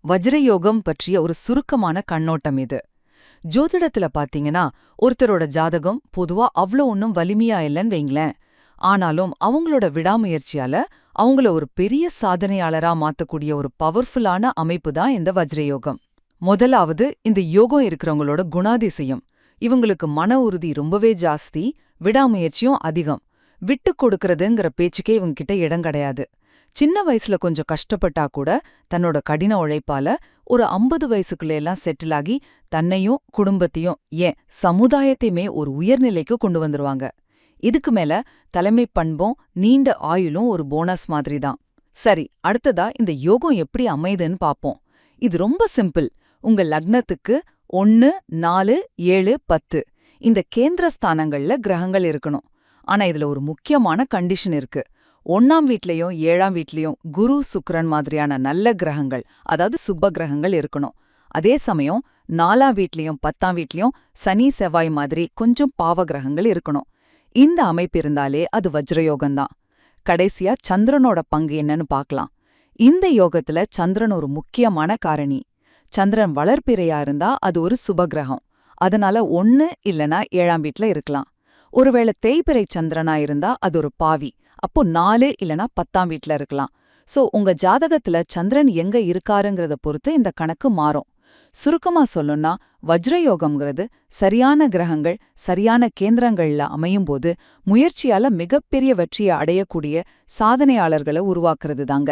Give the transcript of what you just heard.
வஜ்ரயோகம் பற்றிய ஒரு சுருக்கமான கண்ணோட்டம் இது. ஜோதிடத்துல பாத்தீங்கன்னா, ஒருத்தரோட ஜாதகம் பொதுவா அவ்ளோ ஒன்னும் வலிமையா இல்லைன்னு வைங்களேன். ஆனாலும் அவங்களோட விடாமுயற்சியால அவங்கள ஒரு பெரிய சாதனையாளரா மாத்தக்கூடிய ஒரு பவர்ஃபுல்லான அமைப்பு தான் இந்த வஜ்ரயோகம். முதலாவது, இந்த யோகம் இருக்கிறவங்களோட குணாதிசயம். இவங்களுக்கு மன உறுதி ரொம்பவே ஜாஸ்தி, விடாமுயற்சியும் அதிகம். விட்டு கொடுக்கறதுங்கிற பேச்சுக்கே இவங்க கிட்ட இடம் கிடையாது. சின்ன வயசுல கொஞ்சம் கஷ்டப்பட்டா கூட தன்னோட கடின உழைப்பால ஒரு 50 வயசுக்குள்ளெல்லாம் செட்டில் ஆகி தன்னையும் குடும்பத்தையும் ஏன் சமுதாயத்தையுமே ஒரு உயர்நிலைக்கு கொண்டு வந்துருவாங்க. இதுக்கு மேல தலைமை பண்பும் நீண்ட ஆயுளும் ஒரு போனஸ் மாதிரி தான். சரி, அடுத்ததா இந்த யோகம் எப்படி அமையுதுன்னு பாப்போம். இது ரொம்ப சிம்பிள். உங்க லக்னத்துக்கு 1, 4, 7, 10 இந்த கேந்திர ஸ்தானங்கள்ல கிரகங்கள் இருக்கணும். ஆனா இதுல ஒரு முக்கியமான கண்டிஷன் இருக்கு. 1ஆம் வீட்லயும் 7ஆம் வீட்லயும் குரு சுக்கிரன் மாதிரியான நல்ல கிரகங்கள், அதாவது சுப கிரகங்கள் இருக்கணும். அதே சமயம் 4ஆம் வீட்லயும் 10ஆம் வீட்லயும் சனி செவ்வாய் மாதிரி கொஞ்சம் பாவ கிரகங்கள் இருக்கணும். இந்த அமைப்பு இருந்தாலே அது வஜ்ரயோகம்தான். கடைசியா சந்திரனோட பங்கு என்னன்னு பார்க்கலாம். இந்த யோகத்துல சந்திரன் ஒரு முக்கியமான காரணி. சந்திரன் வளர்பிறையா இருந்தா அது ஒரு சுபகிரகம். அதனால 1 இல்லனா 7ஆம் வீட்ல இருக்கலாம். ஒருவேளை தேய்பிறை சந்திரனா இருந்தா அது ஒரு பாவி. அப்போ 4 இல்லனா 10ஆம் வீட்ல இருக்கலாம். சோ உங்க ஜாதகத்துல சந்திரன் எங்க இருக்காருங்கிறத பொறுத்து இந்த கணக்கு மாறும். சுருக்கமா சொல்லணும்னா, வஜ்ரயோகம்ங்கிறது சரியான கிரகங்கள் சரியான கேந்திரங்கள்ல அமையும்போது முயற்சியால மிகப்பெரிய வெற்றியை அடையக்கூடிய சாதனையாளர்களை உருவாக்குறது தாங்க.